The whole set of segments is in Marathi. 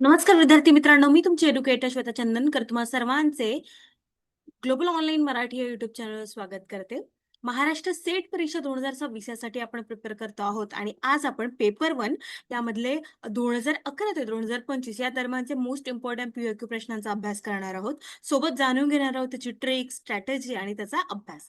नमस्कार विद्यार्थी मित्रांनो, मी तुमची एड्युकेटर श्वेता चंदनकर तुम्हा सर्वांचे ग्लोबल ऑनलाईन मराठी या युट्यूब चॅनलवर स्वागत करते. महाराष्ट्र सेट परीक्षा 2026 यासाठी आपण प्रिपेअर करतो आहोत आणि आज आपण पेपर 1 यामधले 2011 ते 2025 या दरम्यानचे मोस्ट इम्पॉर्टंट पीओक्यू प्रश्नांचा अभ्यास करणार आहोत. सोबत जाणून घेणार आहोत त्याची ट्रिक, स्ट्रॅटेजी आणि त्याचा अभ्यास.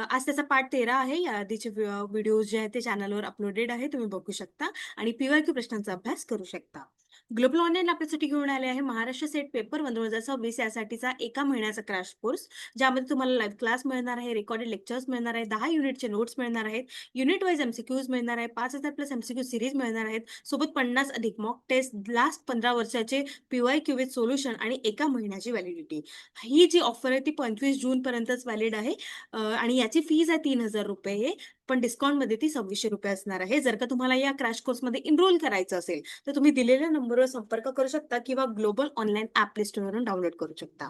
आज त्याचा पार्ट 13 आहे. या आधीचे व्हिडिओज जे आहेत ते चॅनलवर अपलोडेड आहे, तुम्ही बघू शकता आणि पीओक्यू प्रश्नांचा अभ्यास करू शकता. ग्लोबल ऑनलाईन आपल्यासाठी घेऊन आले आहे महाराष्ट्र सेट पेपर 1 2026 यासाठीचा एका महिन्याचा क्रॅश कोर्स, ज्यामध्ये तुम्हाला लाईव्ह क्लास मिळणार आहे, रेकॉर्डेड लेक्चर्स मिळणार आहे, 10 युनिटचे नोट्स मिळणार आहेत, युनिट वाईज एमसीक्यूज मिळणार आहे, 5,000 प्लस एमसीक्यू सिरीज मिळणार आहेत, सोबत 50 अधिक मॉक टेस्ट, लास्ट 15 वर्षाचे पीवायक्यू विथ सोल्युशन आणि एका महिन्याची व्हॅलिडिटी. ही जी ऑफर आहे ती 25 जून पर्यंतच व्हॅलिड आहे आणि याची फीज आहे 3,000 रुपये, पण डिस्काउंटमध्ये ती 2600 रुपये असणार आहे. जर का तुम्हाला या क्रॅश कोर्समध्ये एनरोल करायचं असेल तर तुम्ही दिलेल्या नंबरवर संपर्क करू शकता किंवा ग्लोबल ऑनलाईन ॲप प्ले स्टोअरवरून डाउनलोड करू शकता.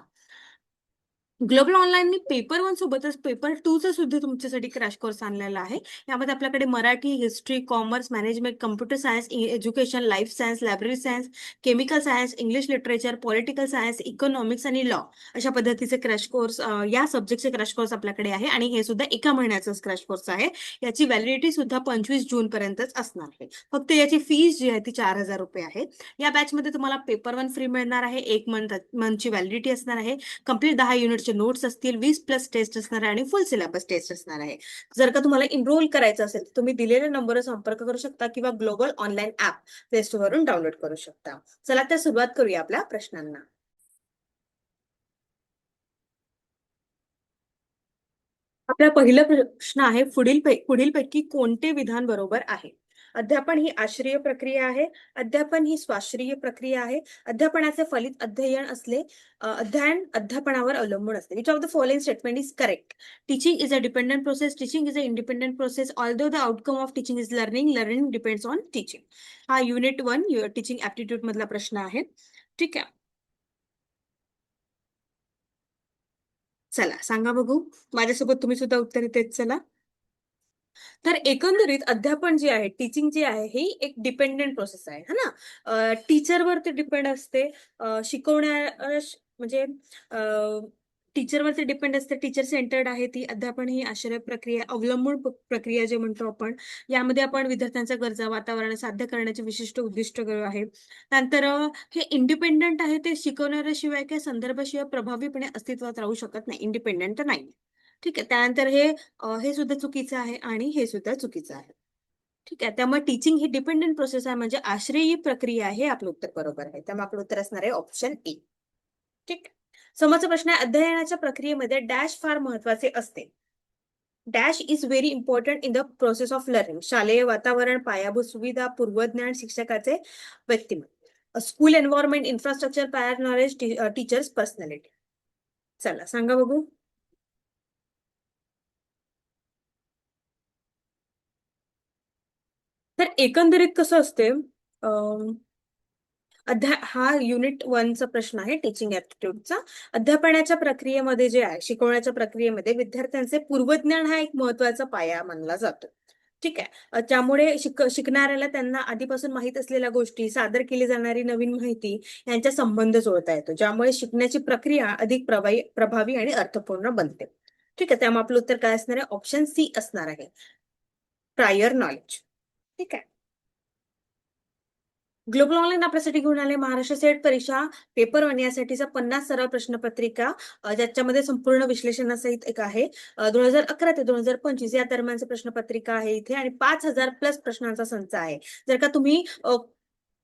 ग्लोबल ऑनलाईननी पेपर 1 सोबतच पेपर 2 चा सुद्धा तुमच्यासाठी क्रॅश कोर्स आणलेला आहे. यामध्ये आपल्याकडे Marathi, history, commerce, management, computer science, education, life science, library science, chemical science, English literature, political science, economics आणि लॉ अशा पद्धतीचे क्रॅश कोर्स, या सब्जेक्टचे क्रॅश कोर्स आपल्याकडे आहे आणि हे सुद्धा एका महिन्याचाच क्रॅश कोर्स आहे. याची व्हॅलिडिटी सुद्धा 25 जून पर्यंतच असणार आहे. फक्त याची फीस जी आहे ती 4,000 रुपये आहे. या बॅचमध्ये तुम्हाला पेपर 1 फ्री मिळणार आहे, 1 मंथची व्हॅलिडिटी असणार आहे, कंप्लीट 10 युनिटचे नोट्स असतील, 20 प्लस टेस्ट असणार आहे आणि फुल सिलेबस टेस्ट असणार आहे. जर का तुम्हाला एनरोल करायचं असेल तर तुम्ही दिलेल्या नंबरवर संपर्क करू शकता किंवा ग्लोबल ऑनलाईन ऍप प्ले स्टोअरवरून डाउनलोड करू शकता. चला तर सुरुवात करूया आपल्या प्रश्नांना. आपला पहिला प्रश्न आहे, पुढीलपैकी कोणते विधान बरोबर आहे? अध्यापन ही आश्रय प्रक्रिया आहे, अध्यापन ही स्वाश्रय प्रक्रिया आहे, अध्यापनाचे फलित अध्ययन असले, अध्ययन अध्यापनावर अवलंबून असते. Which of the following statement is correct? Teaching is a dependent process, teaching is a independent process, although the outcome of teaching is learning, learning depends on teaching. हा युनिट 1 टीचिंग ऍप्टिट्यूड मधला प्रश्न आहे. ठीक आहे, चला सांगा बघू. माझ्यासोबत तुम्ही सुद्धा उत्तर देत चला. तर एकंदरीत अध्यापन जे आहे, टीचिंग जे आहे, ही एक डिपेंडेंट प्रोसेस आहे, है ना. टीचरवर ते डिपेंड असते. शिकवण्या म्हणजे टीचरवर ते डिपेंड असते. टीचर सेंटर्ड आहे ती. अध्यापन ही आश्रय प्रक्रिया, अवलंबून प्रक्रिया जे म्हणतो आपण. यामध्ये आपण विद्यार्थ्यांच्या गरजा, वातावरण साध्य करण्याचे विशिष्ट उद्दिष्ट आहे. नंतर हे इंडिपेंडंट आहे, ते शिकवणाऱ्याशिवाय किंवा संदर्भाशिवाय प्रभावीपणे अस्तित्वात राहू शकत नाही. इंडिपेंडंट तर नाही. ठीक आहे, त्यानंतर हे सुद्धा चुकीचं आहे आणि हे सुद्धा चुकीचं आहे. ठीक आहे, त्यामुळे टीचिंग ही डिपेंडंट प्रोसेस आहे, म्हणजे आश्रयी प्रक्रिया आहे. आपलं उत्तर बरोबर आहे. त्यामुळे आपलं उत्तर असणार आहे ऑप्शन ए. ठीक. समोरचा प्रश्न आहे, अध्ययनाच्या प्रक्रियेमध्ये डॅश फार महत्वाचे असते. Dash is very important in the process of learning. शालेय वातावरण, पायाभूत सुविधा, पूर्वज्ञान, शिक्षकाचे व्यक्तिमत्व, school environment, infrastructure, prior knowledge, teachers personality. चला सांगा बघू. तर एकंदरीत कसं असते, हा युनिट 1 चा प्रश्न आहे, टीचिंग ऍप्टिट्यूडचा. अध्यापनाच्या प्रक्रियेमध्ये जे आहे, शिकवण्याच्या प्रक्रियेमध्ये विद्यार्थ्यांचे पूर्वज्ञान हा एक महत्वाचा पाया मानला जातो. ठीक आहे, त्यामुळे शिकणाऱ्याला त्यांना आधीपासून माहित असलेल्या गोष्टी, सादर केली जाणारी नवीन माहिती यांचा संबंध जोडता येतो, ज्यामुळे शिकण्याची प्रक्रिया अधिक प्रभावी आणि अर्थपूर्ण बनते. ठीक आहे, त्यामुळे आपलं उत्तर काय असणार आहे? ऑप्शन सी असणार आहे, प्रायर नॉलेज. ठीक आहे. ग्लोबल ऑनलाईन आपल्यासाठी घेऊन आले महाराष्ट्र सेट परीक्षा पेपर 1 यासाठीचा 50 सराव प्रश्नपत्रिका, ज्याच्यामध्ये संपूर्ण विश्लेषणासहित एक आहे. 2011 ते 2025 या दरम्यानची प्रश्नपत्रिका आहे इथे आणि 5,000 प्लस प्रश्नांचा संच आहे. जर का तुम्ही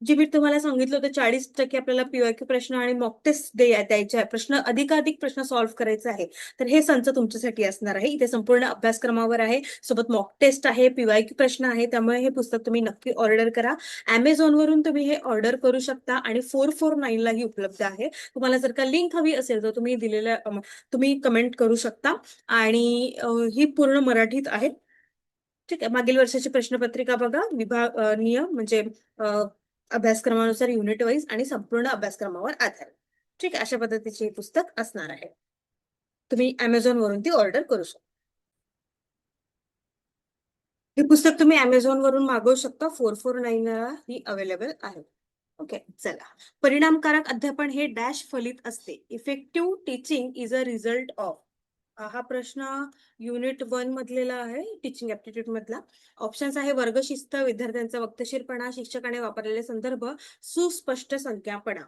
जे मी तुम्हाला सांगितलं होतं 40% आपल्याला पीवायक्यू प्रश्न आणि मॉक टेस्ट द्यायचे आहे, प्रश्न अधिकाधिक प्रश्न सॉल्व्ह करायचे आहे, तर हे संच तुमच्यासाठी असणार आहे. इथे संपूर्ण अभ्यासक्रमावर आहे, सोबत मॉक टेस्ट आहे, पीवायक्यू प्रश्न आहे. त्यामुळे हे पुस्तक तुम्ही नक्की ऑर्डर करा. अमेझॉन वरून तुम्ही हे ऑर्डर करू शकता आणि 449 लाही उपलब्ध आहे. तुम्हाला जर का लिंक हवी असेल तर तुम्ही दिलेल्या तुम्ही कमेंट करू शकता आणि ही पूर्ण मराठीत आहे. ठीक आहे, मागील वर्षाची प्रश्नपत्रिका बघा, विभागीय म्हणजे अभ्यासक्रमानुसार युनिट वाईज आणि संपूर्ण अभ्यासक्रमावर आधारित. ठीक आहे, अशा पद्धतीचे हे पुस्तक असणार आहे. तुम्ही अमेझॉन वरून ती ऑर्डर करू शकता. हे पुस्तक तुम्ही अमेझॉन वरून मागवू शकता. 449 ही अवेलेबल आहे. ओके, चला. परिणामकारक अध्यापन हे डॅश फलित असते. Effective teaching is a result of. हा प्रश्न युनिट 1 मधलेला आहे, टीचिंग ऍप्टिट्यूड मधला. ऑप्शन्स आहे वर्गशिस्त, विद्यार्थ्यांचा वक्तशीरपणा, शिक्षकाने वापरलेले संदर्भ, सुस्पष्ट संख्यापणा.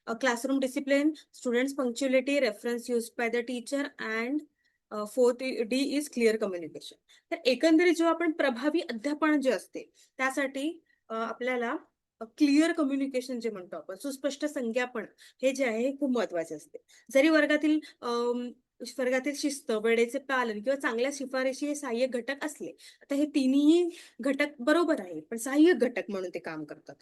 Classroom discipline, students punctuality, reference use by the teacher and fourth D is clear communication. तर एकंदरीत जेव्हा आपण प्रभावी अध्यापन जे असते त्यासाठी आपल्याला क्लिअर कम्युनिकेशन जे म्हणतो आपण, सुस्पष्ट संज्ञापन, हे जे आहे हे खूप महत्वाचे असते. जरी वर्गातील शिस्त, वेळेचे पालन किंवा चांगल्या शिफारशी हे सहाय्यक घटक असले, आता हे तिन्ही घटक बरोबर आहे, पण सहाय्यक घटक म्हणून ते काम करतात.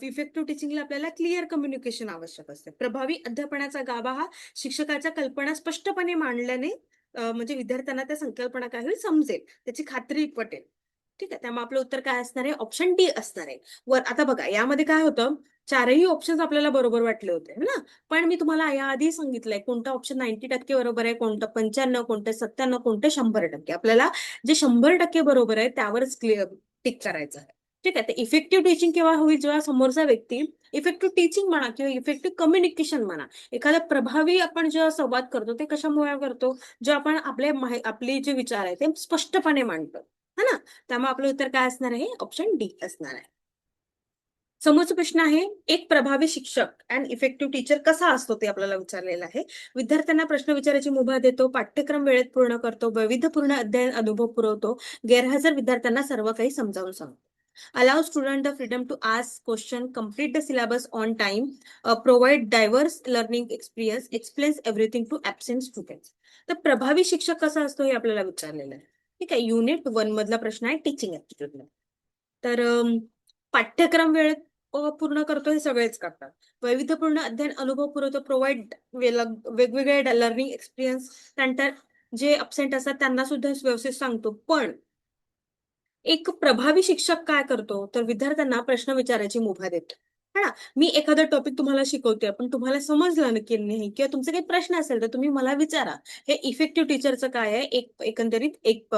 इफेक्टिव्ह टीचिंगला आपल्याला क्लिअर कम्युनिकेशन आवश्यक असते. प्रभावी अध्यापनाचा गाभा हा शिक्षकाच्या कल्पना स्पष्टपणे मांडल्याने म्हणजे विद्यार्थ्यांना त्या संकल्पना काय होईल समजेल, त्याची खात्री पटेल. ठीक आहे, त्यामुळे आपलं उत्तर काय असणार आहे? ऑप्शन डी असणार आहे. आता बघा यामध्ये काय होतं, चारही ऑप्शन आपल्याला बरोबर वाटले होते है ना. पण मी तुम्हाला याआधी सांगितलंय कोणतं ऑप्शन 90% बरोबर आहे, कोणतं 95, कोणतं 97, कोणतं 100%. आपल्याला जे 100% बरोबर आहे त्यावरच क्लिअर टिक करायचं आहे. ठीक आहे, तर इफेक्टिव्ह टीचिंग केव्हा होईल? जेव्हा समोरचा व्यक्ती इफेक्टिव्ह टीचिंग म्हणा किंवा इफेक्टिव्ह कम्युनिकेशन म्हणा, एखादा प्रभावी आपण जेव्हा संवाद करतो ते कशामुळे करतो? जेव्हा आपण आपले जे विचार आहे ते स्पष्टपणे मांडतो है ना. त्यामुळे आपलं उत्तर काय असणार आहे? ऑप्शन डी असणार आहे. समोरचा प्रश्न आहे, एक प्रभावी शिक्षक अँड इफेक्टिव्ह टीचर कसा असतो ते आपल्याला विचारलेलं आहे. विद्यार्थ्यांना प्रश्न विचारायची मुभा देतो, पाठ्यक्रम वेळेत पूर्ण करतो, वैविध्यपूर्ण अध्ययन अनुभव पुरवतो, गैरहजर विद्यार्थ्यांना सर्व काही समजावून सांगतो. Allow student the freedom to ask question, complete the syllabus on time, provide diverse learning experience, explains everything to absent students. तर प्रभावी शिक्षक कसा असतो हे आपल्याला विचारलेलं आहे. ठीक आहे, युनिट 1 मधला प्रश्न आहे टीचिंग ऍप्टिट्यूडला. तर पाठ्यक्रम वेळेत पूर्ण करतो हे सगळेच करतात. वैविध्यपूर्ण अध्ययन अनुभव पुरवतो, प्रोव्हाइड वेगवेगळे लर्निंग एक्सपिरियन्स. त्यानंतर जे अब्सेंट असतात त्यांना सुद्धा व्यवस्थित सांगतो. पण एक प्रभावी शिक्षक काय करतो, तर विद्यार्थ्यांना प्रश्न विचारायची मुभा देतो है ना. मी एखादा टॉपिक तुम्हाला शिकवते, पण तुम्हाला समजलं की नाही किंवा तुमचे काही प्रश्न असेल तर तुम्ही मला विचारा. हे इफेक्टिव्ह टीचरचं काय आहे, एकंदरीत एक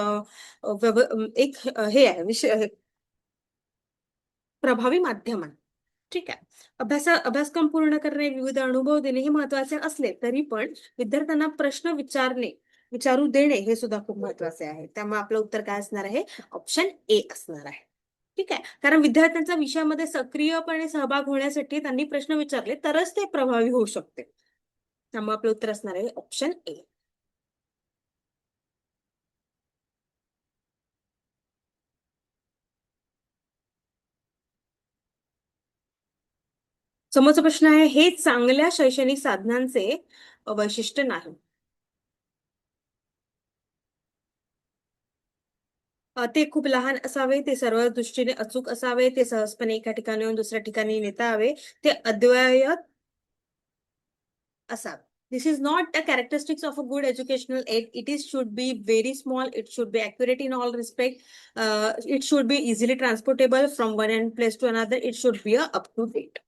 हे आहे विषय, प्रभावी माध्यम आहे. ठीक आहे. अभ्यासक्रम पूर्ण करणे, विविध अनुभव देणे हे महत्वाचे असले तरी पण विद्यार्थ्यांना प्रश्न विचारू देणे हे सुद्धा खूप महत्वाचे आहे. त्यामुळे आपलं उत्तर काय असणार आहे? ऑप्शन ए असणार आहे. ठीक आहे, कारण विद्यार्थ्यांचा विषयामध्ये सक्रियपणे सहभाग होण्यासाठी त्यांनी प्रश्न विचारले तरच ते प्रभावी होऊ शकते. त्यामुळे आपलं उत्तर असणार आहे ऑप्शन ए. समोरचा प्रश्न आहे, हे चांगल्या शैक्षणिक साधनांचे वैशिष्ट्य नाही. ते खूप लहान असावे, ते सर्व दृष्टीने अचूक असावे, ते सहजपणे एका ठिकाणाहून दुसऱ्या ठिकाणी नेता हवे, ते अद्वैत असावे. This is not a characteristics of a good educational aid. Should be very small. It should be accurate in all respect. It should be easily transportable from one end place to another. It should be up to date.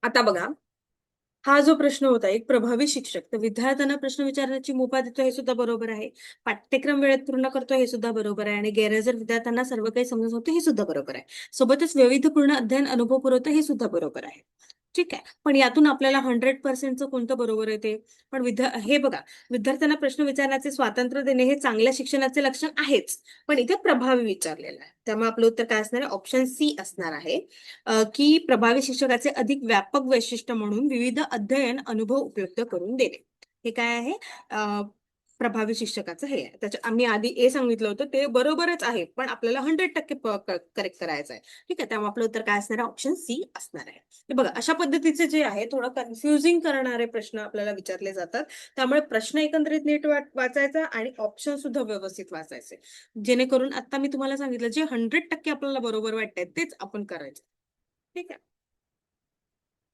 आता बघा, हा जो प्रश्न होता, एक प्रभावी शिक्षक तर विद्यार्थ्यांना प्रश्न विचारण्याची मुभा देतो हे सुद्धा बरोबर आहे. पाठ्यक्रम वेळेत पूर्ण करतो हे सुद्धा बरोबर आहे आणि गैरहजर विद्यार्थ्यांना सर्व काही समजवतो हे सुद्धा बरोबर आहे. सोबतच वैविध्यपूर्ण अध्ययन अनुभव पुरवतो हे सुद्धा बरोबर आहे. ठीक आहे, पण यातून आपल्याला 100%चं कोणतं बरोबर आहे ते पण हे बघा, विद्यार्थ्यांना प्रश्न विचारण्याचे स्वातंत्र्य देणे हे चांगल्या शिक्षणाचे लक्षण आहेच, पण इथे प्रभावी विचारलेलं आहे. त्यामुळे आपलं उत्तर काय असणार आहे? ऑप्शन सी असणार आहे. की प्रभावी शिक्षकाचे अधिक व्यापक वैशिष्ट्य म्हणून विविध अध्ययन अनुभव उपयुक्त करून देणे. हे काय आहे? प्रभावी शिक्षकाचं हे आहे. त्याच्या आम्ही आधी ए सांगितलं होतं ते बरोबरच आहे, पण आपल्याला 100% करेक्ट करायचं आहे. ठीक आहे, त्यामुळे आपलं उत्तर काय असणार आहे? ऑप्शन सी असणार आहे. हे बघा, अशा पद्धतीचे जे आहे थोडं कन्फ्युजिंग करणारे प्रश्न आपल्याला विचारले जातात. त्यामुळे प्रश्न एकंदरीत नीट वाचायचा आणि ऑप्शन सुद्धा व्यवस्थित वाचायचे, जेणेकरून आता मी तुम्हाला सांगितलं जे 100% आपल्याला बरोबर वाटतंय तेच आपण करायचं. ठीक आहे.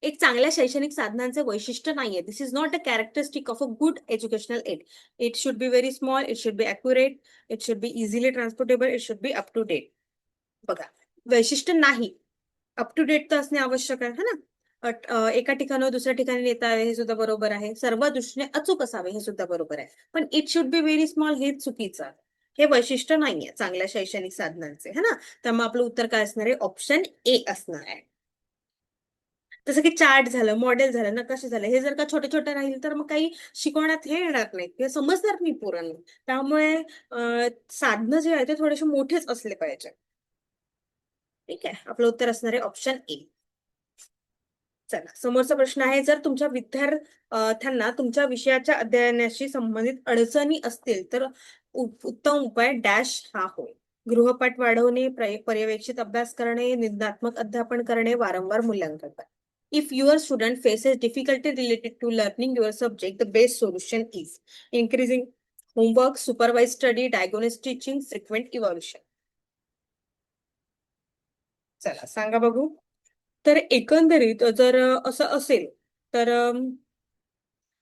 एक चांगल्या शैक्षणिक साधनांचे वैशिष्ट्य नाहीये. This is not a characteristic of a good educational aid. It should be very small, it should be accurate, it should be easily transportable, it should be up to date. बघा, वैशिष्ट्य नाही, अप टू डेट तर असणे आवश्यक आहे है ना. एका ठिकाणावर दुसऱ्या ठिकाणी नेता यावे हे सुद्धा बरोबर आहे. सर्व दृष्टीने अचूक असावे हे सुद्धा बरोबर आहे. पण it should be very small हे चुकीचं आहे. हे वैशिष्ट्य नाहीये चांगल्या शैक्षणिक साधनांचे है ना. त्यामुळे आपलं उत्तर काय असणार आहे? ऑप्शन ए असणार आहे. जसं की चार्ट झालं, मॉडेल झालं, नकाशे झालं, हे जर का छोटे छोटे राहील तर मग काही शिकवण्यात हे येणार नाही किंवा समजणार नाही पोरांना. त्यामुळे साधनं जे आहे ते थोडेसे मोठेच असले पाहिजे. ठीक आहे, आपलं उत्तर असणार आहे ऑप्शन ए. चला, समोरचा प्रश्न आहे, जर तुमच्या विद्यार्थ्यांना तुमच्या विषयाच्या अध्ययनाशी संबंधित अडचणी असतील तर उत्तम उपाय डॅश हा होय. गृहपाठ वाढवणे, पर्यवेक्षित अभ्यास करणे, निंदात्मक अध्यापन करणे, वारंवार मूल्यांकन करणे. If your student faces difficulty related to learning your subject, the best solution is increasing homework, supervised study, diagnostic teaching, frequent evaluation. चला सांगा बघू. तर एकंदरीत जर असं असेल तर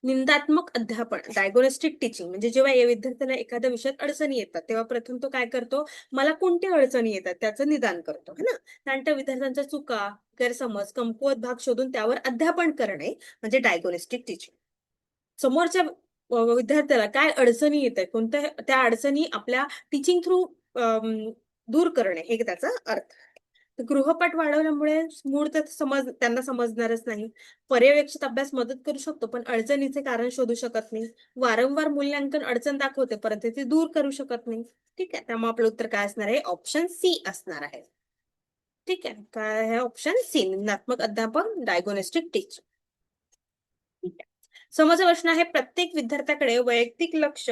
निंदात्मक अध्यापन, डायग्नोस्टिक टीचिंग, म्हणजे जेव्हा या विद्यार्थ्यांना एखाद्या विषयात अडचणी येतात तेव्हा प्रथम तो काय करतो, मला कोणत्या अडचणी येतात त्याचं निदान करतो है ना. त्यानंतर विद्यार्थ्यांच्या चुका, गैरसमज, कमकुवत भाग शोधून त्यावर अध्यापन करणे म्हणजे डायग्नोस्टिक टीचिंग. समोरच्या विद्यार्थ्याला काय अडचणी येत आहेत, कोणत्या त्या अडचणी आपल्या टीचिंग थ्रू दूर करणे हे त्याचा अर्थ. गृहपाठ वाढवल्यामुळे मूळ तर त्यांना समजणारच नाही. पर्यवेक्षित अभ्यास मदत करू शकतो पण अडचणीचे कारण शोधू शकत नाही. वारंवार मूल्यांकन अडचण दाखवते परंतु ते दूर करू शकत नाही. ठीक आहे, त्यामुळे आपलं उत्तर काय असणार आहे? ऑप्शन सी असणार आहे. ठीक आहे, काय आहे ऑप्शन सी, निंदात्मक अध्यापन, डायग्नोस्टिक टीचिंग. ठीक आहे, समोरचा प्रश्न आहे, प्रत्येक विद्यार्थ्याकडे वैयक्तिक लक्ष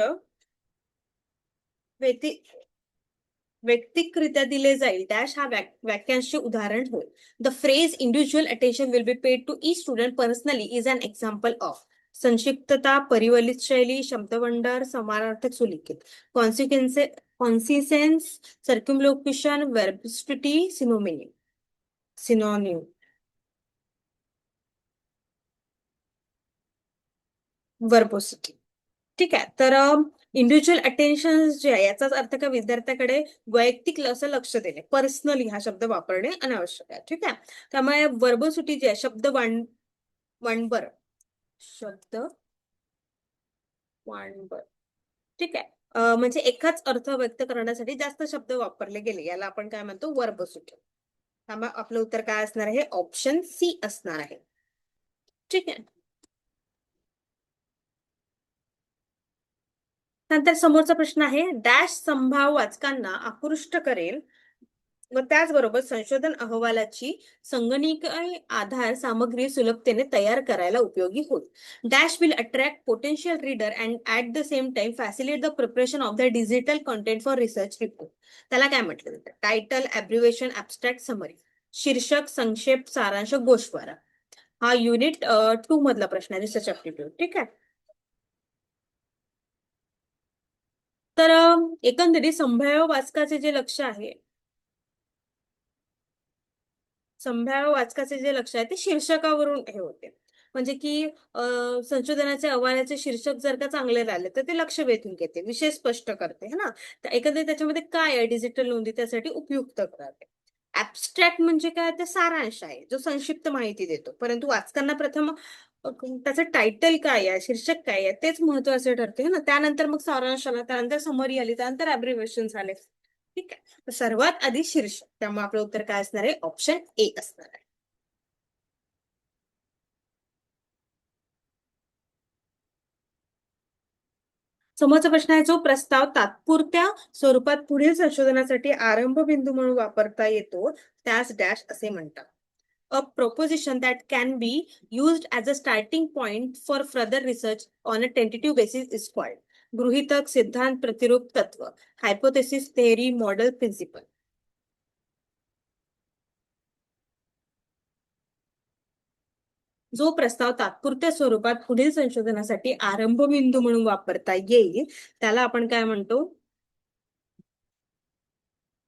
वैयक्तिकरित्या दिले जाईल डॅश हा वाक्यांचे उदाहरण होय. The phrase individual attention will be paid to each student personally is an example of. संक्षिप्तता, परिवलित शैली, शब्दभंडार, समानार्थक सुलिखित. कॉन्सिसेन्स, सर्क्युमलोक्युशन, वर्बिस्टिटी, सिनोनिम. वर्बोसिटी. ठीक आहे, तर इंडिव्हिज्युअल अटेन्शन जे आहे याचाच अर्थ का विद्यार्थ्याकडे वैयक्तिक असं लक्ष देणे, पर्सनली हा शब्द वापरणे अनावश्यक आहे. ठीक आहे, त्यामुळे वर्बोसिटी जे आहे शब्द वाणबर, शब्द वाणबर. ठीक आहे, म्हणजे एकाच अर्थ व्यक्त करण्यासाठी जास्त शब्द वापरले गेले याला आपण काय म्हणतो? वर्बोसिटी. त्यामुळे आपलं उत्तर काय असणार आहे? ऑप्शन सी असणार आहे. ठीक आहे, नंतर समोरचा प्रश्न आहे, डॅश संभाव्य वाचकांना आकृष्ट करेल व त्याचबरोबर संशोधन अहवालाची संगणकीय आधार सामग्री सुलभतेने तयार करायला उपयोगी होईल. Dash will attract potential reader and at the same time facilitate the preparation of the digital content for research report. त्याला काय म्हटलं जातं? Title, abbreviation, abstract, summary. शीर्षक, संक्षेप, सारांश, गोषवारा. हा युनिट 2 मधला प्रश्न आहे, रिसर्च ॲप्टिट्यूड. ठीक आहे, तर एकंदरीत संभाव्य वाचकाचे जे लक्ष आहे, संभाव्य वाचकाचे जे लक्ष आहे ते शीर्षकावरून हे होते. म्हणजे की संशोधनाचे अहवालाचे शीर्षक जर का चांगले राहिले तर ते लक्ष वेधून घेते, विषय स्पष्ट करते है ना. तर एकंदरीत त्याच्यामध्ये काय आहे डिजिटल नोंदी त्यासाठी उपयुक्त करते. ऍब्स्ट्रॅक्ट म्हणजे काय? ते सारांश आहे जो संक्षिप्त माहिती देतो, परंतु वाचकांना प्रथम त्याचं टायटल काय आहे, शीर्षक काय आहे तेच महत्वाचे ठरते ना. त्यानंतर मग सारांश आला, त्यानंतर समरी आली, त्यानंतर ॲब्रिव्हिएशन झाले. ठीक आहे, सर्वात आधी शीर्षक. त्यामुळे आपलं उत्तर काय असणार आहे? ऑप्शन ए असणार आहे. समोरचा प्रश्न आहे, जो प्रस्ताव तात्पुरत्या स्वरूपात पुढील संशोधनासाठी आरंभ बिंदू म्हणून वापरता येतो त्यास डॅश असे म्हणतात. अ proposition that can be used as a starting point for further research on a tentative basis is called. गृहीतक, सिद्धांत, प्रतिरूप, तत्व. Hypothesis, theory, model, principle. जो प्रस्ताव तात्पुरत्या स्वरूपात पुढील संशोधनासाठी आरंभ बिंदू म्हणून वापरता येईल त्याला आपण काय म्हणतो?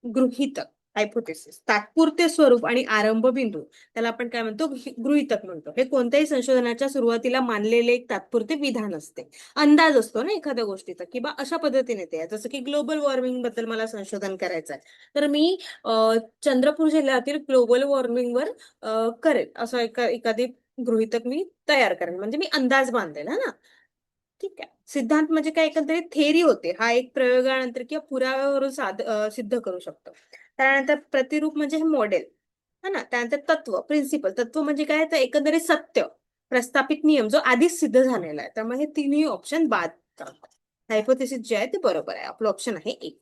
गृहीतक. हायपोथेसिस तात्पुरते स्वरूप आणि आरंभ बिंदू, त्याला आपण काय म्हणतो, गृहीतक म्हणतो. हे कोणत्याही संशोधनाच्या सुरुवातीला मानलेले एक तात्पुरते विधान असते. अंदाज असतो ना एखाद्या गोष्टीचा, की बा अशा पद्धतीने ते आहे. जसं की ग्लोबल वॉर्मिंग बद्दल मला संशोधन करायचं आहे, तर मी चंद्रपूर जिल्ह्यातील ग्लोबल वॉर्मिंगवर करेल असं एखादी गृहीतक मी तयार करेन, म्हणजे मी अंदाज बांधेल है ना. ठीक आहे. सिद्धांत म्हणजे काय, एकंदरीत थेरी होते. हा एक प्रयोगानंतर किंवा पुराव्यावरून सिद्ध करू शकतो. त्यानंतर प्रतिरूप म्हणजे हे मॉडेल, है ना. त्यानंतर तत्व, प्रिन्सिपल. तत्व म्हणजे काय, तर एकंदरीत सत्य, प्रस्थापित नियम जो आधीच सिद्ध झालेला आहे. त्यामुळे हे तिन्ही ऑप्शन बाद करतात. हायपोथेसिस जे आहे ते बरोबर आहे. आपलं ऑप्शन आहे एक.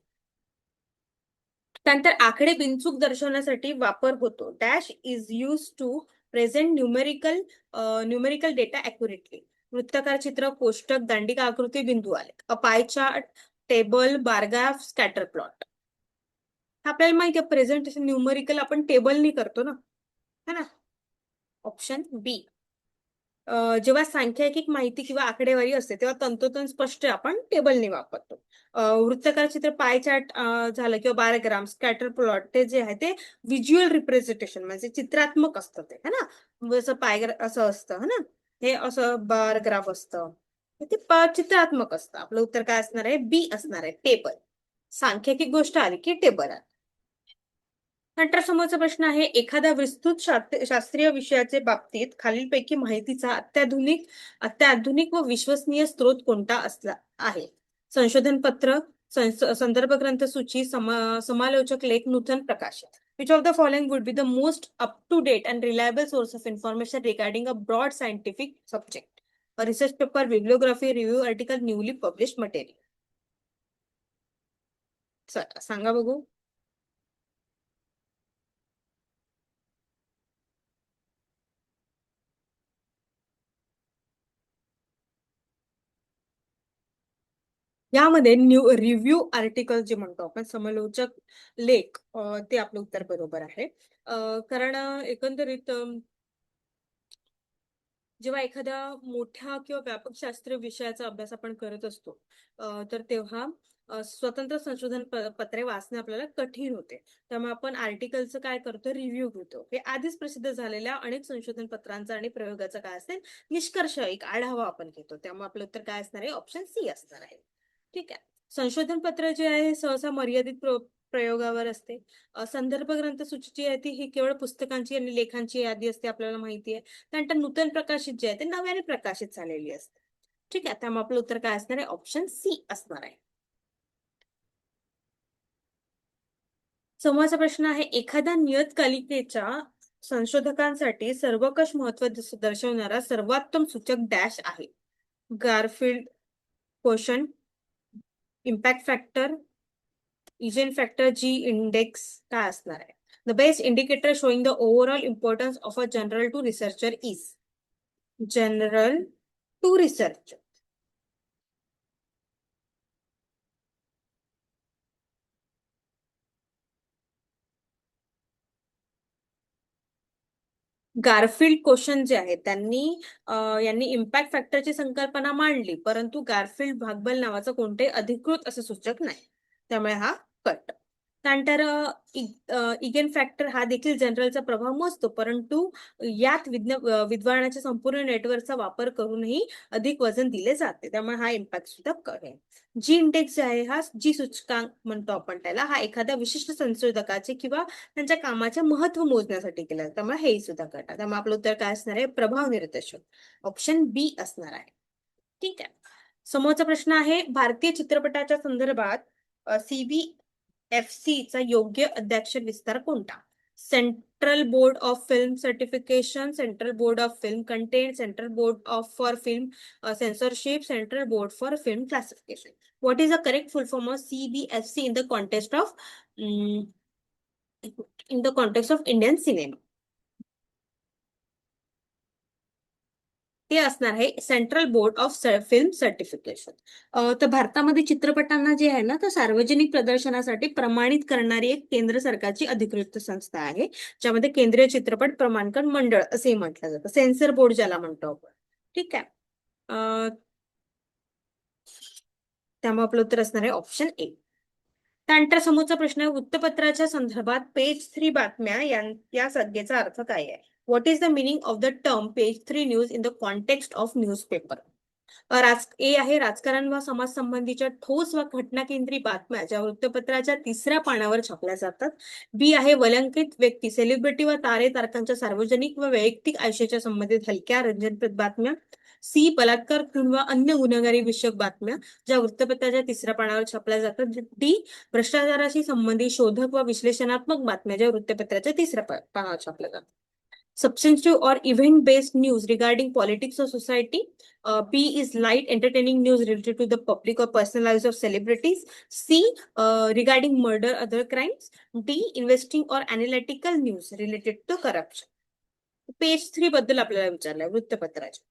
त्यानंतर आकडे बिनचूक दर्शवण्यासाठी वापर होतो. Dash is use to present numerical data accurately. वृत्ताकार चित्र, कोष्टक, दांडिका आकृती, बिंदू आलेख. A pie chart, table, bar graph, scatter plot. आपल्याला माहिती आहे प्रेझेंटेशन न्यूमेरिकल आपण टेबलनी करतो ना, है ना. ऑप्शन बी. जेव्हा सांख्यिक माहिती किंवा आकडेवारी असते तेव्हा तंतोतंत स्पष्ट आपण टेबलने वापरतो. वृत्ताकार चित्र, पाय चार्ट झालं किंवा बारग्राम, स्कॅटर प्लॉट, ते जे आहे ते व्हिज्युअल रिप्रेझेंटेशन म्हणजे चित्रात्मक असतं ते, है ना. जसं असं असतं, है ना. हे असं बार ग्राफ असतं, ते चित्रात्मक असतं. आपलं उत्तर काय असणार आहे, बी असणार आहे, टेबल. सांख्यिक गोष्ट आली की टेबल आली. नंतर समोरचा प्रश्न आहे, एखाद्या विस्तृत शास्त्रीय विषयाचे बाबतीत खालीलपैकी माहितीचा अत्याधुनिक व विश्वसनीय स्रोत कोणता असला आहे. संशोधन पत्र, संदर्भ ग्रंथ सूची, समालोचक लेख, नूतन प्रकाशित. Which of the following would be the most up-to-date and reliable source of information regarding a broad scientific subject? A research paper, bibliography, review article, newly published material. चला सांगा बघू. यामध्ये रिव्ह्यू आर्टिकल जे म्हणतो आपण, समालोचक लेख, ते आपलं उत्तर बरोबर आहे. कारण एकंदरीत जेव्हा एखाद्या मोठ्या किंवा व्यापक शास्त्रीय विषयाचा अभ्यास आपण करत असतो, तर तेव्हा स्वतंत्र संशोधन पत्रे वाचणे आपल्याला कठीण होते. त्यामुळे आपण आर्टिकलचं काय करतो, रिव्ह्यू घेतो. हे आधीच प्रसिद्ध झालेल्या अनेक संशोधन पत्रांचा आणि प्रयोगाचा काय असेल, निष्कर्ष, एक आढावा आपण घेतो. त्यामुळे आपलं उत्तर काय असणार आहे, ऑप्शन सी असणार आहे. ठीक आहे. संशोधन पत्र जे आहे सहसा मर्यादित प्रयोगावर असते. संदर्भ ग्रंथ सूची जी आहे ती ही केवळ पुस्तकांची आणि लेखांची यादी असते, आपल्याला माहिती आहे. त्यानंतर नूतन प्रकाशित जे आहे ते नव्याने प्रकाशित झालेली असते. ठीक आहे. त्यामुळे आपलं उत्तर काय असणार आहे, ऑप्शन सी असणार आहे. समोरचा प्रश्न आहे, एखाद्या नियतकालिकेच्या संशोधकांसाठी सर्वकष महत्व दर्शवणारा सर्वोत्तम सूचक डॅश आहे. Garfield quotient, impact factor, eigen factor, G index काय असणार आहे. The best indicator showing the overall importance of a journal to researcher is. Journal to research. Garfield question जे आहे त्यांनी यांनी इम्पॅक्ट फॅक्टरची संकल्पना मांडली, परंतु गारफिल्ड भागबल नावाचं कोणते अधिकृत असं सूचक नाही. त्यामुळे हा कट. त्यानंतर इगेन फॅक्टर हा देखील जनरलचा प्रभाव मोजतो, परंतु यात विद्वानाच्या संपूर्ण नेटवर्कचा वापर करूनही अधिक वजन दिले जाते. त्यामुळे हा इम्पॅक्ट सुद्धा कट आहे. जी इंडेक्स जे आहे, हा जी सूचकांक म्हणतो आपण त्याला, हा एखाद्या विशिष्ट संशोधकाचे किंवा त्यांच्या कामाचे महत्व मोजण्यासाठी केलं जातं. त्यामुळे हे सुद्धा कट. त्यामुळे आपलं उत्तर काय असणार आहे, प्रभाव निर्देशक, ऑप्शन बी असणार आहे. ठीक आहे. समोरचा प्रश्न आहे, भारतीय चित्रपटाच्या संदर्भात CBFC चा योग्य अध्याक्षर विस्तार कोणता. Central board of film certification, central board of film content, central board of for film censorship, central board for film classification. What is the correct full form of CBFC in the context of Indian cinema? ते असणार आहे central board of film certification. तर भारतामध्ये चित्रपटांना जे आहे ना, तर सार्वजनिक प्रदर्शनासाठी प्रमाणित करणारी एक केंद्र सरकारची अधिकृत संस्था आहे, ज्यामध्ये केंद्रीय चित्रपट प्रमाणकर मंडळ असे म्हटलं जातं, सेन्सर बोर्ड ज्याला म्हणतो आपण. ठीक आहे. त्यामुळे आपलं उत्तर असणार आहे ऑप्शन ए. त्यानंतर समोरचा प्रश्न आहे, वृत्तपत्राच्या संदर्भात पेज 3 बातम्या या संज्ञेचा अर्थ काय आहे? What is the meaning of the term page 3 news in the context of newspaper? A आहे, राजकारण व समाज संबंधीच्या ठोस व घटनाकेंद्री बातम्या ज्या वृत्तपत्राच्या तिसऱ्या पानावर छापल्या जातात. बी आहे, वलंकित व्यक्ती, सेलिब्रिटी व तारे तारकांच्या सार्वजनिक व वैयक्तिक आयुष्याच्या संबंधित हलक्या रंजनप्रद बातम्या. सी, बलात्कार किंवा अन्य गुन्हेगारी विषयक बातम्या ज्या वृत्तपत्राच्या तिसऱ्या पानावर छापल्या जातात. डी, भ्रष्टाचाराशी संबंधित शोधक व विश्लेषणात्मक बातम्या ज्या वृत्तपत्राच्या तिसऱ्या पानावर छापल्या जातात. Substantive or event-based news regarding politics or society. B is light, entertaining news related to the public or personal lives of celebrities. C, regarding murder, other crimes. D, investing or analytical news related to corruption. Page 3 बद्दल आपल्याला विचारलंय वृत्तपत्राच्या.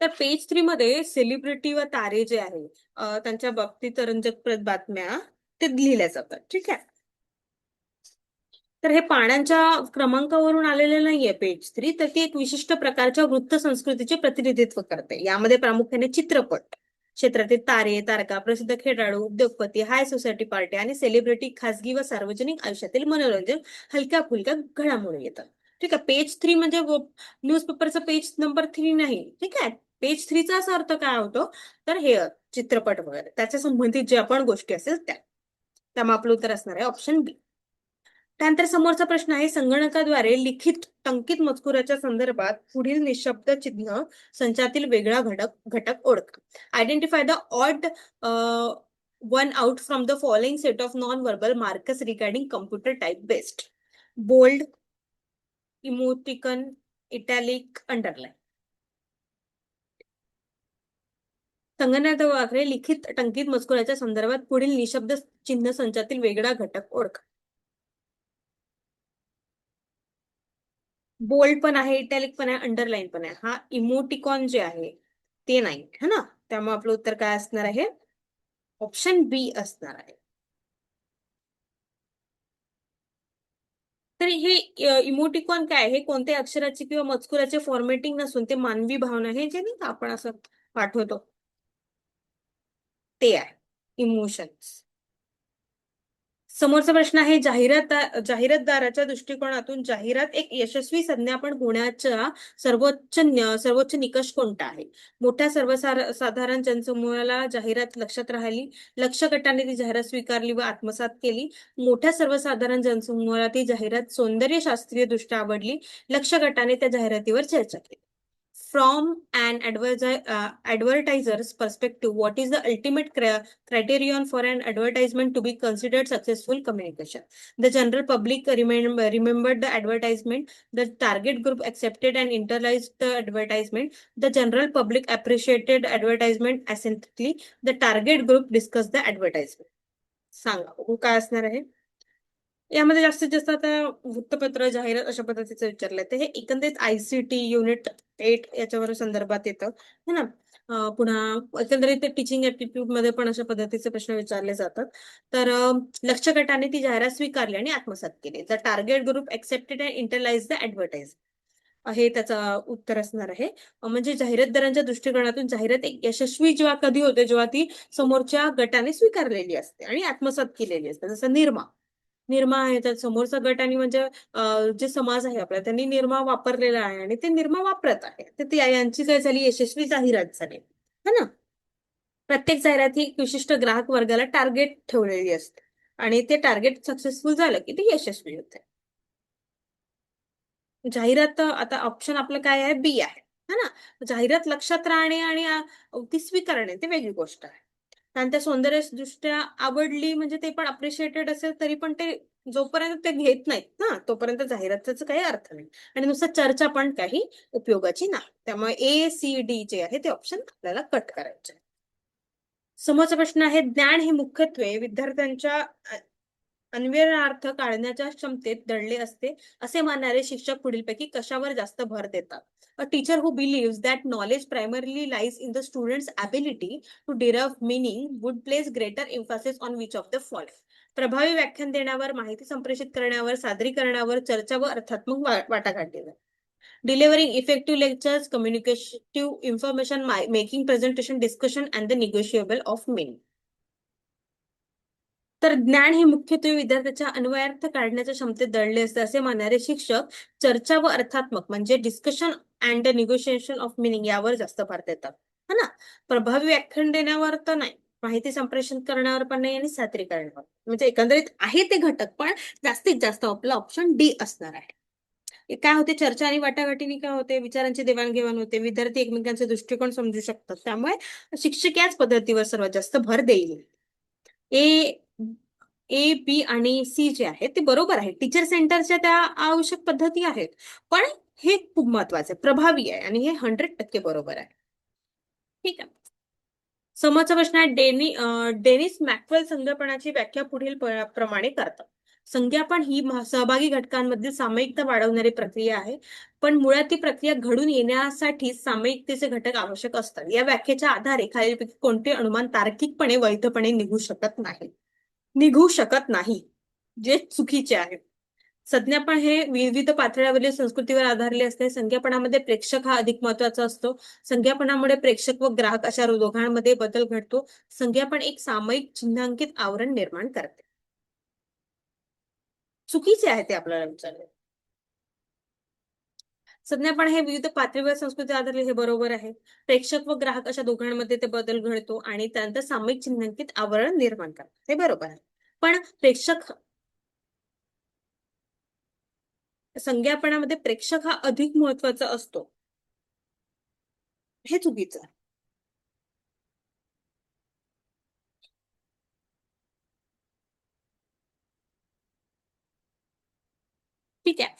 तर पेज 3 मध्ये सेलिब्रिटी व तारे जे आहे त्यांच्या बाबतीत रंजकप्रद बातम्या ते लिहिल्या जातात. ठीक आहे. तर हे पानांच्या क्रमांकावरून आलेले नाहीये पेज 3, तर ती एक विशिष्ट प्रकारच्या वृत्त संस्कृतीचे प्रतिनिधित्व करते. यामध्ये प्रामुख्याने चित्रपट क्षेत्रातील तारे तारका, प्रसिद्ध खेळाडू, उद्योगपती, हाय सोसायटी पार्टी आणि सेलिब्रिटी, खासगी व सार्वजनिक आयुष्यातील मनोरंजन हलक्या फुलक्या घडामोडी येतात. ठीक आहे. पेज 3 म्हणजे न्यूजपेपरचा पेज नंबर 3 नाही. ठीक आहे. पेज 3चा असा अर्थ काय होतो, तर हे चित्रपट वगैरे त्याच्या संबंधित जे आपण गोष्टी असेल त्या. त्यामुळे आपलं उत्तर असणार आहे ऑप्शन बी. त्यानंतर समोरचा प्रश्न आहे, संगणकाद्वारे लिखित टंकित मजकुराच्या संदर्भात पुढील निशब्द चिन्ह संचातील वेगळा घटक ओळखा. Identify the odd one out from the following set of non verbal markers regarding computer type based. Bold, emoticon, italic, underline. संगणकाद्वारे लिखित टंकित मजकुराच्या संदर्भात पुढील निशब्द चिन्ह संचातील वेगळा घटक ओळखा. बोल्ड पण आहे, इटॅलिक पण आहे, अंडरलाईन पण आहे. हा इमोटिकॉन जे आहे ते नाही है ना. त्यामुळे आपलं उत्तर काय असणार आहे? ऑप्शन बी असणार आहे. तर हे इमोटिकॉन काय, हे कोणत्या अक्षराची किंवा मजकुराचे फॉर्मॅटिंग नसून ते मानवी भावना आहे, जे नाही का आपण असं पाठवतो ते आहे इमोशन्स. समोरचा प्रश्न आहे, जाहिरातदाराच्या दृष्टिकोनातून जाहिरात एक यशस्वी संज्ञापन होण्याचा सर्वोच्च निकष कोणता आहे? मोठ्या सर्वसाधारण जनसमूहाला जाहिरात लक्षात राहिली, लक्ष गटाने ती जाहिरात स्वीकारली व आत्मसात केली, मोठ्या सर्वसाधारण जनसमूहाला ती जाहिरात सौंदर्यशास्त्रीय दृष्ट्या आवडली, लक्ष गटाने त्या जाहिरातीवर चर्चा केली. From an advertiser's perspective, what is the ultimate criterion for an advertisement to be considered successful communication? The general public remembered the advertisement. The target group accepted and internalized the advertisement. The general public appreciated advertisement aesthetically. The target group discussed the advertisement. सांगा काय असणार आहे? यामध्ये जास्तीत जास्त आता वृत्तपत्र जाहिरात अशा पद्धतीचं विचारलंय, तर हे एकंदरीत ICT युनिट 8 याच्यावर संदर्भात येतं है ना. पुन्हा एकंदरीत टीचिंग ऍप्टिट्यूड मध्ये पण अशा पद्धतीचे प्रश्न विचारले जातात. तर लक्ष गटाने ती जाहिरात स्वीकारली आणि आत्मसात केली. The target group accepted and internalise the advertise हे त्याचं उत्तर असणार आहे. म्हणजे जाहिरातदारांच्या दृष्टिकोनातून जाहिरात एक यशस्वी जेव्हा कधी होते, जेव्हा ती समोरच्या गटाने स्वीकारलेली असते आणि आत्मसात केलेली असते. जसं निर्मा आहे, तर समोरचा गट आणि म्हणजे जे समाज आहे आपला त्यांनी निर्मा वापरलेला आहे आणि ते निर्मा वापरत आहे, तर ती यांची काय झाली, यशस्वी जाहिरात झाली है ना. प्रत्येक जाहिरात ही विशिष्ट ग्राहक वर्गाला टार्गेट ठेवलेली असते आणि ते टार्गेट सक्सेसफुल झालं की ते यशस्वी होते. जाहिरात आता ऑप्शन आपलं काय आहे? बी आहे है ना. जाहिरात लक्षात राहणे आणि ती स्वीकारणे ते वेगळी गोष्ट आहे. आणि त्या सौंदर्यदृष्ट्या आवडली म्हणजे ते पण अप्रिशिएटेड असेल तरी पण ते जोपर्यंत ते घेत नाहीत ना तोपर्यंत जाहिरातीचा काही अर्थ नाही आणि नुसतं चर्चा पण काही उपयोगाची नाही. त्यामुळे ACD जे आहे ते ऑप्शन आपल्याला कट करायचे. समोरचा प्रश्न आहे, ज्ञान हे मुख्यत्वे विद्यार्थ्यांच्या अन्वयार्थ काढण्याच्या क्षमतेत दडले असते असे मानणारे शिक्षक पुढीलपैकी कशावर जास्त भर देतात? A teacher who believes that knowledge primarily lies in the student's ability to derive meaning would place greater emphasis on which of the following? प्रभावी व्याख्यान देण्यावर, माहिती संप्रेषित करण्यावर, सादरीकरणावर, चर्चा व अर्थात्मक वाटाघाटीवर. Delivering effective lectures, communicative information, making presentation, discussion and the negotiable of meaning. तर ज्ञान हे मुख्यत्वे विद्यार्थ्याच्या अन्वयार्थ काढण्याच्या क्षमतेत दडले असते असे मानणारे शिक्षक चर्चा व अर्थात्मक म्हणजे discussion and negotiation of meaning यावर जास्त भर देतात, है ना. प्रभावी व्याख्यान देण्यावर तर नाही, माहिती संप्रेषण करण्यावर पण नाही आणि सादरीकरणावर. म्हणजे एकंदरीत आहे ते घटक, पण जास्तीत जास्त आपला ऑप्शन डी असणार आहे. काय होते, चर्चा आणि वाटाघाटीने काय होते, विचारांची देवाणघेवाण होते, विद्यार्थी एकमेकांचे दृष्टिकोन समजू शकतात. त्यामुळे शिक्षक याच पद्धतीवर सर्वात जास्त भर देईल. ए ए बी आणि सी जे आहेत ते बरोबर आहे, टीचर सेंटरच्या त्या आवश्यक पद्धती आहेत, पण हे खूप महत्वाचं आहे, प्रभावी आहे आणि हे 100% बरोबर आहे. ठीक आहे. समोरचा प्रश्न आहे, डेनिस मॅक्सवेल संज्ञापनाची व्याख्या पुढील प्रमाणे करतात. संज्ञापन ही सहभागी घटकांमधील सामायिकता वाढवणारी प्रक्रिया आहे, पण मुळात ती प्रक्रिया घडून येण्यासाठी सामायिकतेचे घटक आवश्यक असतात. या व्याख्येच्या आधारे खालीलपैकी कोणते अनुमान तार्किकपणे वैधपणे निघू शकत नाही, जे चुकीचे आहे. संज्ञापन हे विविध पातळ्यावरील संस्कृतीवर आधारले असते. संज्ञापनामध्ये प्रेक्षक हा अधिक महत्वाचा असतो. संज्ञापनामुळे प्रेक्षक व ग्राहक अशा दोघांमध्ये बदल घडतो. संज्ञापन एक सामायिक चिन्हांकित आवरण निर्माण करते. चुकीचे आहे ते आपल्याला विचारले. संज्ञापन हे विविध पातळीवर संस्कृती आधारले, हे बरोबर आहे. प्रेक्षक व ग्राहक अशा दोघांमध्ये ते बदल घडतो आणि त्यानंतर सामायिक चिन्हांकित आवरण निर्माण करतात, हे बरोबर आहे. पण संज्ञापनामध्ये प्रेक्षक हा अधिक महत्वाचा असतो, हे चुकीचं आहे. ठीक आहे.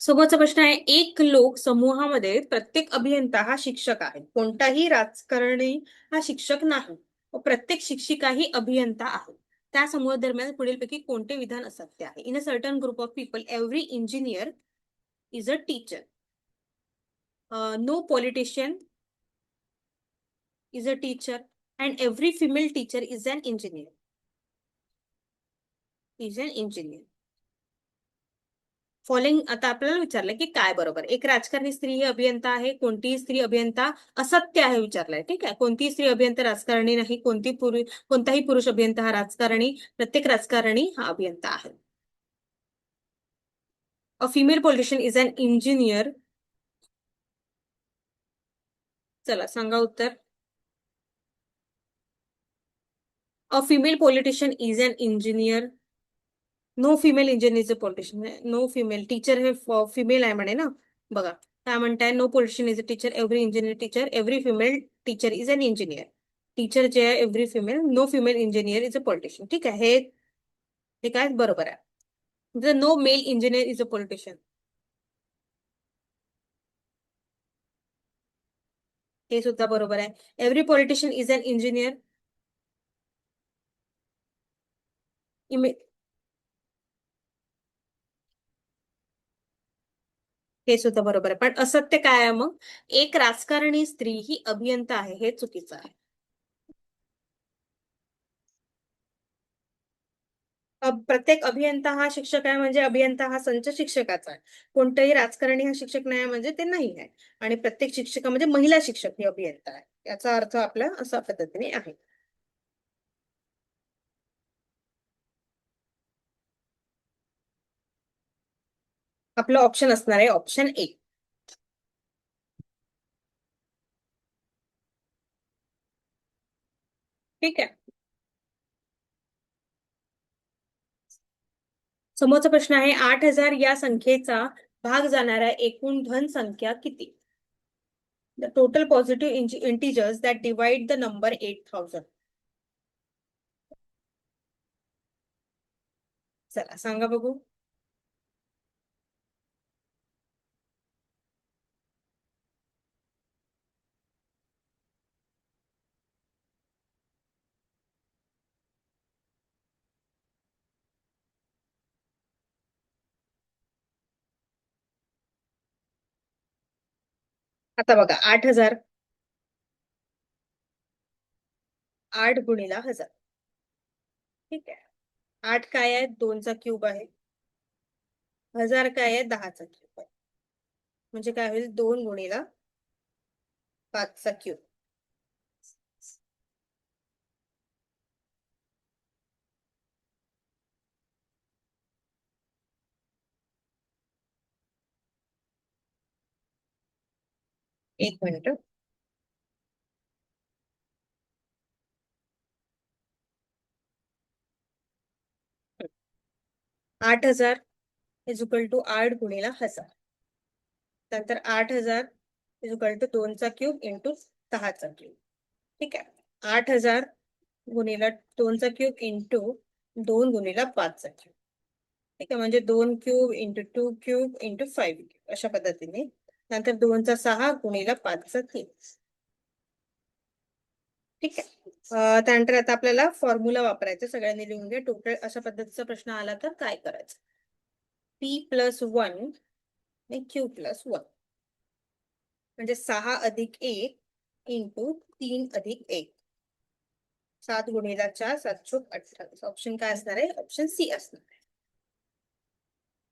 समोरचा प्रश्न आहे, एक लोक समूहामध्ये प्रत्येक अभियंता हा शिक्षक आहे, कोणताही राजकारणी हा शिक्षक नाही व प्रत्येक शिक्षिकाही अभियंता आहे. त्या समूहा दरम्यान पुढीलपैकी कोणते विधान असत्य आहे? In a certain group of people every engineer is a teacher. No politician is a teacher and every female teacher is an engineer. Following आता आपल्याला विचारलंय की काय बरोबर. एक राजकारणी स्त्री ही अभियंता आहे, कोणतीही स्त्री अभियंता असत्य आहे विचारलंय. ठीक आहे. कोणतीही स्त्री अभियंता राजकारणी नाही, कोणताही पुरुष अभियंता हा राजकारणी, प्रत्येक राजकारणी हा अभियंता आहे. A female politician is an engineer. चला सांगा उत्तर. A female politician is an engineer. No female engineer is a politician. No female teacher हे फिमेल आहे म्हणे ना. बघा काय म्हणताय, no politician is a teacher, every engineer teacher, every female teacher is an engineer. Teacher जे आहे every female, no female engineer is a politician. ठीक आहे. हे काय बरोबर आहे. No male engineer is a politician, हे सुद्धा बरोबर आहे. Every politician is an engineer, हे सुद्धा बरोबर आहे. पण असत्य काय आहे मग? एक राजकारणी स्त्री ही अभियंता आहे, हे चुकीचं आहे. प्रत्येक अभियंता हा शिक्षक आहे म्हणजे अभियंता हा संच शिक्षकाचा आहे. कोणताही राजकारणी हा शिक्षक नाही म्हणजे ते नाही आहे. आणि प्रत्येक शिक्षिका म्हणजे महिला शिक्षक ही अभियंता आहे, याचा अर्थ आपल्या अशा पद्धतीने आहे. आपलं ऑप्शन असणार आहे ऑप्शन ए. ठीक आहे. समोरचा प्रश्न आहे, 8,000 या संख्येचा भाग जाणाऱ्या एकूण धन संख्या किती? The total positive integers that divide the number 8,000. चला सांगा बघू. आता बघा, 8,000, 8 गुणिला 1,000. ठीक आहे. 8 काय आहे? 2चा क्यूब आहे. 1,000 काय आहे? 10चा क्यूब आहे. म्हणजे काय होईल? 2 गुणिला 5चा क्यूब. एक मिनिट. 8,000 इज इक्वल टू 8 गुणिला 1000. नंतर 8,000 इज इक्वल टू 2चा क्यूब इंटू 10चा क्यूब. ठीक आहे. 8,000 गुणिला 2चा क्यूब इंटू 2 गुणिला 5चा क्यूब. ठीक आहे. म्हणजे 2 cube into 2 cube into 5 cube अशा पद्धतीने. नंतर 2चा 6 गुणिला 5चा 3. ठीक आहे. त्यानंतर आता आपल्याला फॉर्म्युला वापरायचा. सगळ्यांनी लिहून घ्या. टोटल अशा पद्धतीचा प्रश्न आला तर काय करायचं. P+1 आणि Q+1 म्हणजे 6 अधिक 1 इंटू 3 अधिक 1. 7 गुणिला 4 7 चोक 28. ऑप्शन काय असणार आहे. ऑप्शन सी असणार आहे.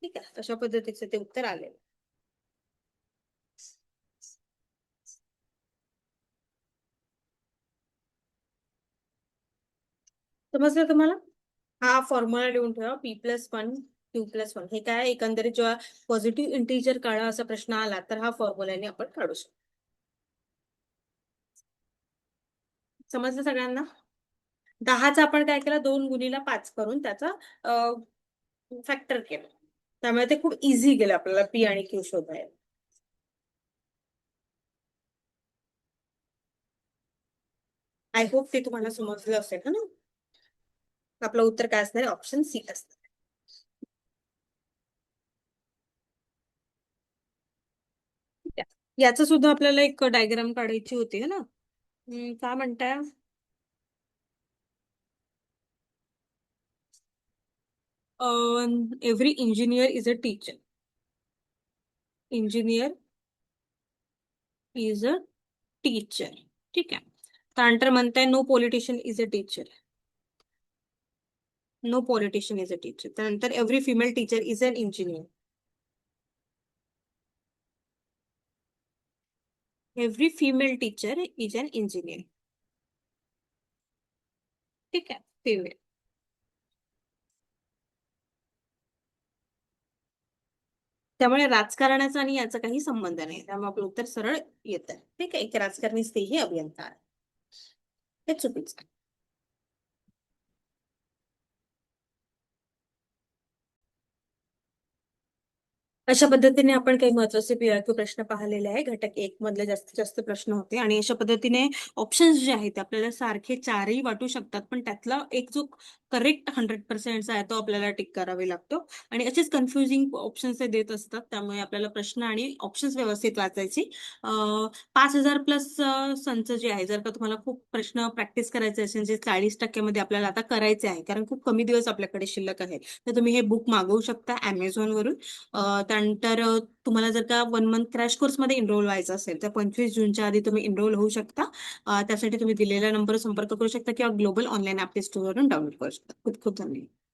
ठीक आहे. अशा पद्धतीचं ते उत्तर आलेलं. समजलं तुम्हाला. हा फॉर्म्युला लिहून ठेवा. P+1 Q+1 हे काय एकंदरीत जेव्हा पॉझिटिव्ह इंटिजर काढा असा प्रश्न आला तर हा फॉर्म्युलाने आपण काढू शकतो. समजलं सगळ्यांना. 10चा आपण काय केलं 2 गुणिला 5 करून त्याचा फॅक्टर केलं. त्यामुळे ते खूप इझी गेलं आपल्याला पी आणि क्यू शोधायला. आय होप ते तुम्हाला समजलं असेल ना. आपलं उत्तर काय असणार आहे. ऑप्शन सी असणार. याचं सुद्धा आपल्याला एक डायग्राम काढायची होती है ना. काय म्हणताय. Every engineer is a teacher. Engineer is a teacher. ठीक आहे. त्यानंतर म्हणताय no politician is a teacher. No politician is a teacher. त्यानंतर every female teacher is an engineer. Every female teacher is an engineer. ठीक आहे. फिमेल. त्यामुळे राजकारणाचा आणि याचा काही संबंध नाही. त्यामुळे आपलं उत्तर सरळ येत आहे. ठीक आहे. एक राजकारणी स्त्रीही अभियंता आहे. हे चुकीचं. अशा पद्धतीने आपण काही महत्वाचे PIQ प्रश्न पाहिलेले आहे. घटक 1 मधले जास्तीत जास्त प्रश्न होते आणि अशा पद्धतीने ऑप्शन्स जे आहेत ते आपल्याला सारखे 4ही वाटू शकतात. पण त्यातला एक जो करेक्ट 100% आहे तो आपल्याला टिक करावे लागतो. आणि असेच कन्फ्युजिंग ऑप्शन्स ते देत असतात. त्यामुळे आपल्याला प्रश्न आणि ऑप्शन्स व्यवस्थित वाचायची. 5,000 प्लस संच जे आहे जर का तुम्हाला खूप प्रश्न प्रॅक्टिस करायचे असेल जे 40% आपल्याला आता करायचे आहे कारण खूप कमी दिवस आपल्याकडे शिल्लक आहे तर तुम्ही हे बुक मागवू शकता Amazon वरून. त्यानंतर तुम्हाला जर का 1 मंथ क्रॅश कोर्समध्ये एनरोल व्हायचं असेल तर 25 जूनच्या आधी तुम्ही एनरोल होऊ शकता. त्यासाठी तुम्ही दिलेल्या नंबरवर संपर्क करू शकता किंवा ग्लोबल ऑनलाईन ऍप स्टोअरवरून डाउनलोड करू शकता. खूप खूप धन्यवाद.